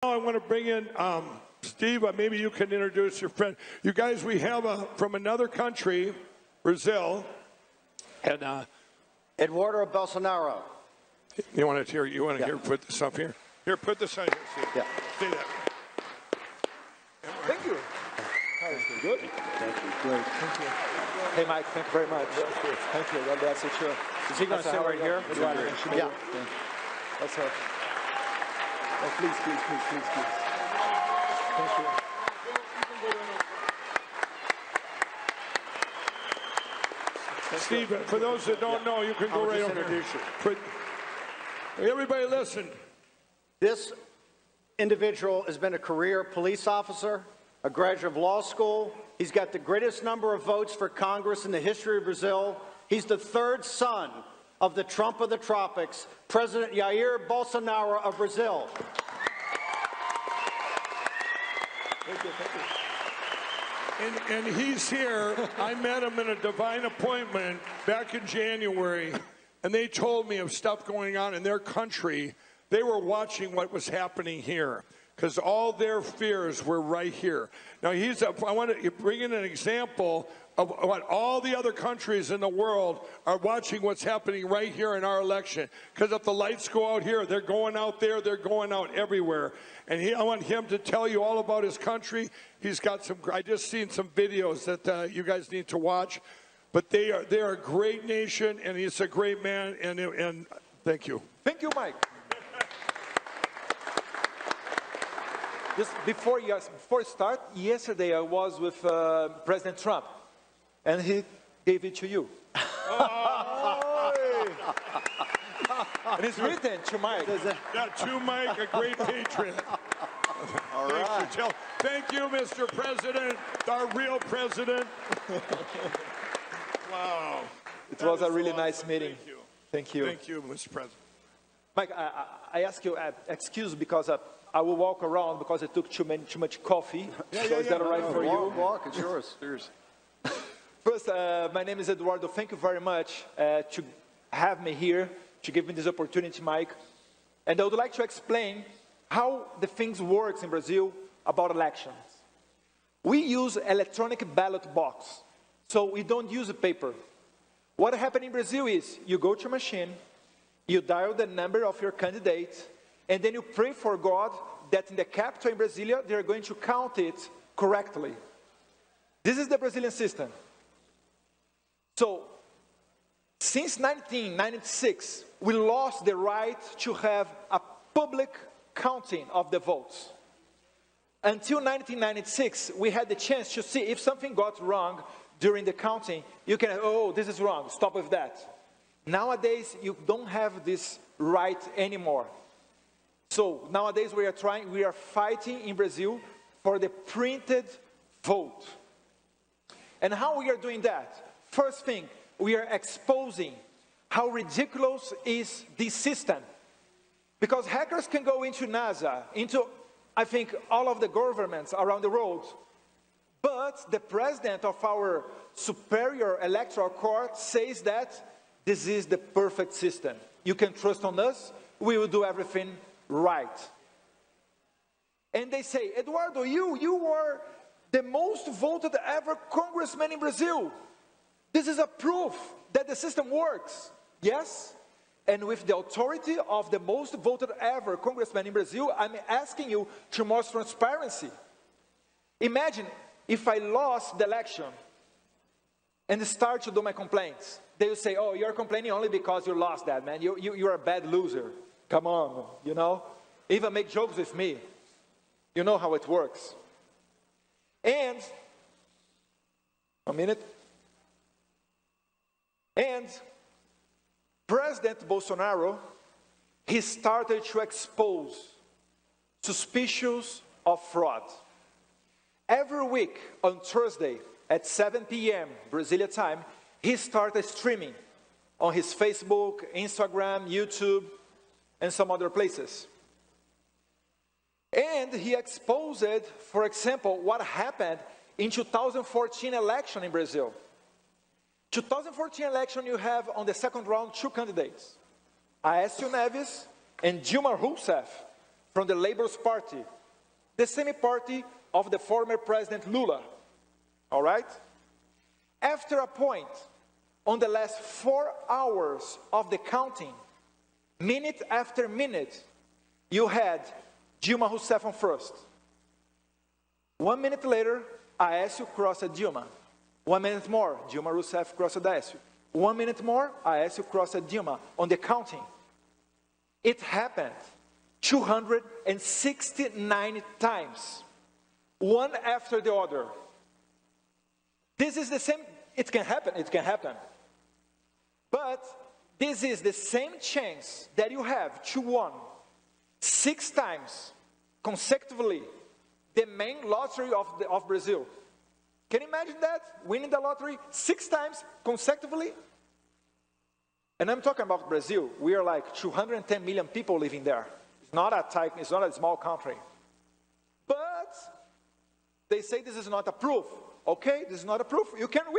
I want to bring in Steve. Maybe you can introduce your friend. You guys, we have from another country, Brazil, and Eduardo Bolsonaro. You want to hear? You want to hear? Put this up here. Here, put this on here. Steve. Yeah. Say that. Thank you. Good. Thank you. Great. Thank you. Hey, Mike. Thank you very much. Thank you. God bless you too. Is he going to sit right here? Yeah. That's all. Oh, please. Thank you. Steve, for those that don't know, you can go right over here. Everybody listen. This individual has been a career police officer, a graduate of law school. He's got the greatest number of votes for Congress in the history of Brazil. He's the third son of the Trump of the tropics, President Jair Bolsonaro of Brazil. Thank you. And he's here. I met him in a divine appointment back in January, and they told me of stuff going on in their country. They were watching what was happening here because all their fears were right here. Now, I want to bring in an example of what all the other countries in the world are watching what's happening right here in our election. Because if the lights go out here, they're going out there, they're going out everywhere. And I want him to tell you all about his country. He's got I just seen some videos that you guys need to watch. But they're a great nation, and he's a great man, and thank you. Thank you, Mike. Just before start, yesterday I was with President Trump, and he gave it to you. And it's written to Mike. Yeah, to Mike, a great patriot. All right. Thank you, Mr. President, our real president. Wow. It was a really nice meeting. Thank you. Thank you, Mr. President. Mike, I ask you excuse because I will walk around because I took too much coffee. Is that all right for you? Walk, it's yours. Cheers. First, my name is Eduardo. Thank you very much to have me here, to give me this opportunity, Mike. And I would like to explain how the things works in Brazil about elections. We use electronic ballot box, so we don't use a paper. What happened in Brazil is you go to a machine, you dial the number of your candidate, and then you pray for God that in the capital in Brasília, they're going to count it correctly. This is the Brazilian system. So, since 1996, we lost the right to have a public counting of the votes. Until 1996, we had the chance to see if something got wrong during the counting. You can, oh, this is wrong, stop with that. Nowadays, you don't have this right anymore. So nowadays we are fighting in Brazil for the printed vote. And how we are doing that? First thing, we are exposing how ridiculous is this system. Because hackers can go into NASA, into, I think, all of the governments around the world. But the president of our superior electoral court says that this is the perfect system. You can trust on us, we will do everything right. And they say, Eduardo, you were the most voted ever congressman in Brazil. This is a proof that the system works. Yes, and with the authority of the most voted ever congressman in Brazil, I'm asking you to more transparency. Imagine if I lost the election and start to do my complaints. They will say, oh, you're complaining only because you lost that, man. You're a bad loser. Come on, you know, even make jokes with me. You know how it works. And, and President Bolsonaro, he started to expose suspicions of fraud. Every week on Thursday at 7 p.m. Brasilia time, he started streaming on his Facebook, Instagram, YouTube, and some other places. And he exposed, for example, what happened in 2014 election in Brazil. 2014 election, you have on the second round 2 candidates, Aécio Neves and Dilma Rousseff. from the Labour's Party, the same party of the former President Lula, all right? After a point, on the last 4 hours of the counting, minute after minute, you had Dilma Rousseff on first. 1 minute later, Aécio crossed Dilma. 1 minute more, Dilma Rousseff crossed Aécio. 1 minute more, Aécio crossed Dilma on the counting. It happened 269 times, one after the other. This is the same, it can happen. But this is the same chance that you have to win 6 times consecutively the main lottery of Brazil. Can you imagine that? Winning the lottery 6 times consecutively? And I'm talking about Brazil. We are like 210 million people living there. It's not a small country. But they say this is not a proof. Okay, this is not a proof. You can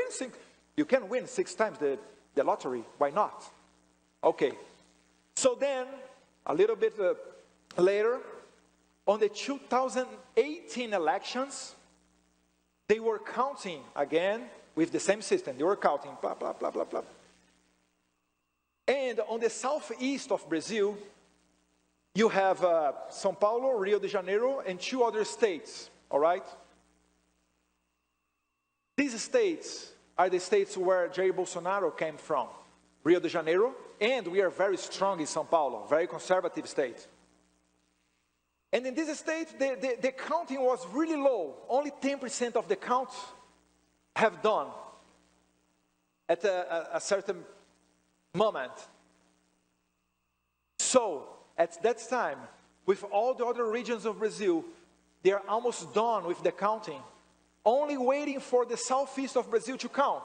win 6 times the lottery. Why not? Okay. So then, a little bit later, on the 2018 elections, they were counting again with the same system. They were counting, blah, blah, blah, blah, blah. And on the southeast of Brazil, you have São Paulo, Rio de Janeiro, and 2 other states, all right? These states are the states where Jair Bolsonaro came from, Rio de Janeiro, and we are very strong in São Paulo, very conservative state. And in this state, the counting was really low. Only 10% of the counts have done at a certain moment. So, at that time, with all the other regions of Brazil, they are almost done with the counting, only waiting for the southeast of Brazil to count.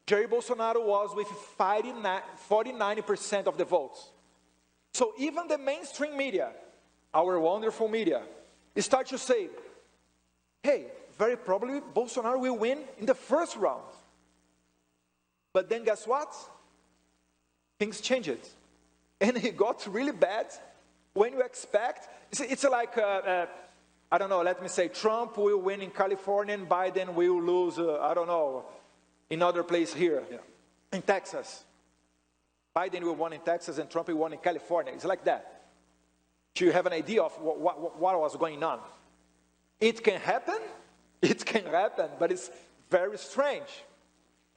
Jair Bolsonaro was with 49% of the votes. So even the mainstream media, our wonderful media, start to say, hey, very probably Bolsonaro will win in the first round. But then guess what? Things changed. And it got really bad when you expect, it's like, I don't know, let me say Trump will win in California and Biden will lose, I don't know, in other place here, in Texas. Biden will win in Texas and Trump will win in California. It's like that. So you have an idea of what was going on. It can happen, but it's very strange.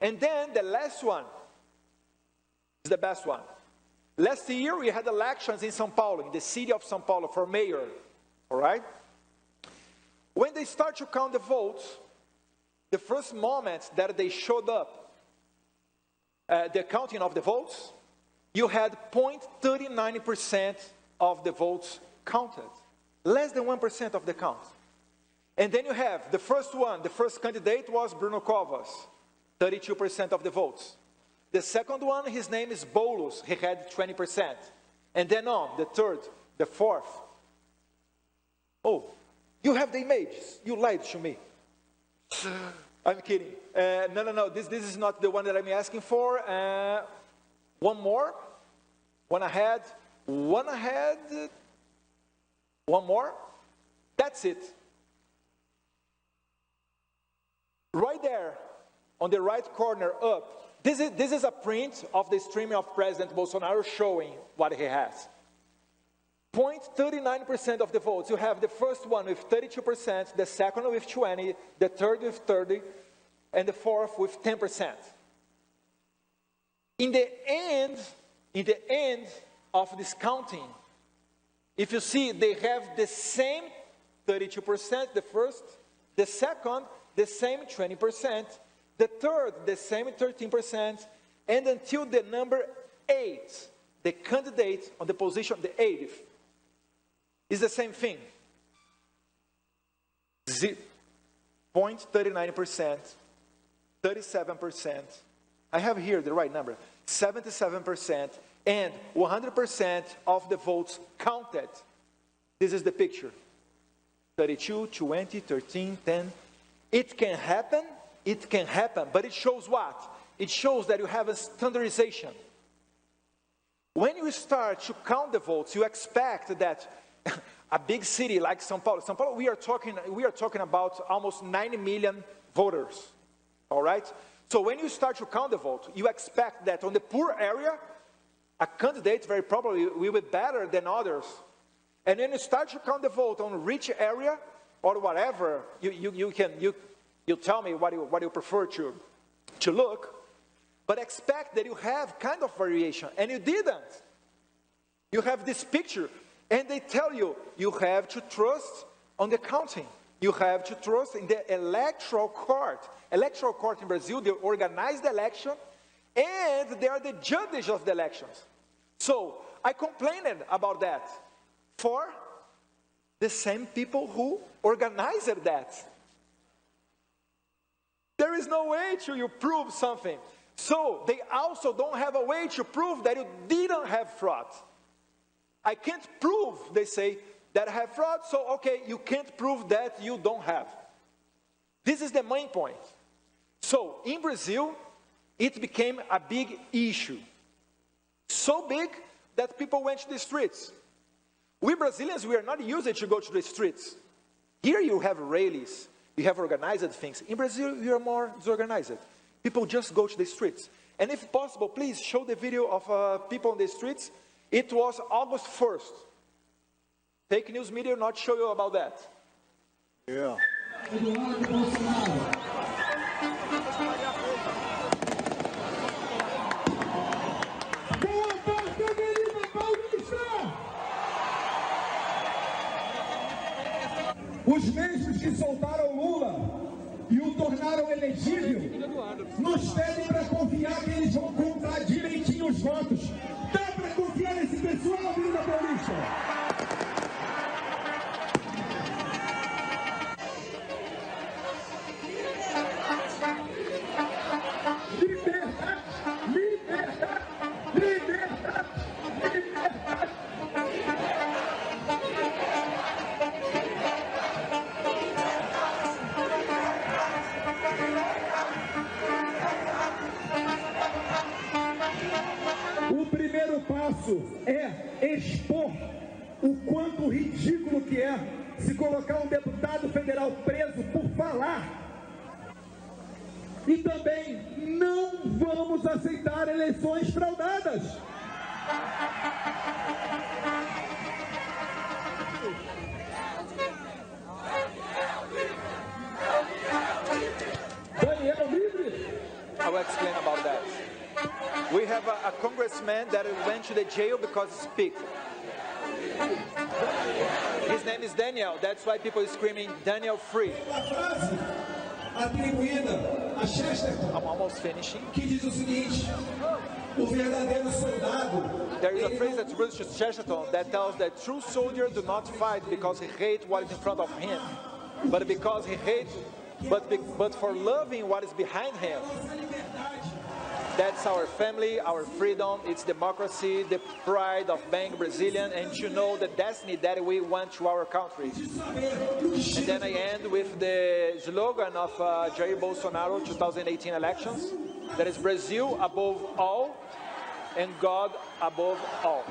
And then the last one is the best one. Last year we had elections in São Paulo, in the city of São Paulo for mayor, all right? When they start to count the votes, the first moment that they showed up, the counting of the votes, you had 0.39% of the votes counted. Less than 1% of the count. And then you have the first one, the first candidate was Bruno Covas, 32% of the votes. The second one, his name is Boulos, he had 20%. And then on, the third, the fourth. Oh, you have the images, you lied to me. I'm kidding. No, this is not the one that I'm asking for. One more, one ahead, one more. That's it. Right there, on the right corner up, this is a print of the stream of President Bolsonaro showing what he has. 0.39% of the votes. You have the first one with 32%, the second with 20%, the third with 30%, and the fourth with 10%. In the end of this counting, if you see, they have the same 32%, the first, the second, the same 20%, the third, the same 13%, and until the number 8, the candidate on the position, the 8th, is the same thing. 0.39%, 37%, I have here the right number, 77%, and 100% of the votes counted. This is the picture. 32, 20, 13, 10. It can happen, but it shows what? It shows that you have a standardization. When you start to count the votes, you expect that a big city like São Paulo. São Paulo, we are talking about almost 90 million voters, all right? So when you start to count the vote, you expect that on the poor area, a candidate very probably will be better than others. And then you start to count the vote on rich area or whatever, you tell me what you prefer to look, but expect that you have kind of variation, and you didn't. You have this picture, and they tell you, you have to trust on the counting. You have to trust in the electoral court. Electoral court in Brazil, they organize the election, and they are the judges of the elections. So, I complained about that for the same people who organized that. There is no way to you prove something. So, they also don't have a way to prove that you didn't have fraud. I can't prove, they say, that I have fraud, so okay, you can't prove that you don't have. This is the main point. So, in Brazil, it became a big issue. So big that people went to the streets. We Brazilians, we are not used to go to the streets. Here you have rallies, you have organized things. In Brazil, you are more disorganized. People just go to the streets. And if possible, please show the video of people on the streets. It was August 1st. Fake news media will not show you about that. Yeah. Eduardo Bolsonaro. Os mesmos que soltaram Lula e o tornaram elegível, nos pedem para confiar que eles vão contar direitinho os votos. Dá para confiar nesse pessoal, Vila Paulista? O primeiro passo é expor o quanto ridículo que é se colocar um deputado federal preso por falar. E também não vamos aceitar eleições fraudadas. Daniel Livre. I will explain about that. We have a congressman that went to the jail because he speak. His name is Daniel. That's why people are screaming, Daniel free. Atribuída a Chesterton, I'm almost finishing. que diz o seguinte: o verdadeiro soldado. There is a phrase that's attributed to Chesterton that tells that true soldier do not fight because he hates what is in front of him, but because he hates, but for loving what is behind him. That's our family, our freedom, it's democracy, the pride of being Brazilian, and to know the destiny that we want to our country. And then I end with the slogan of Jair Bolsonaro 2018 elections, that is Brazil above all and God above all.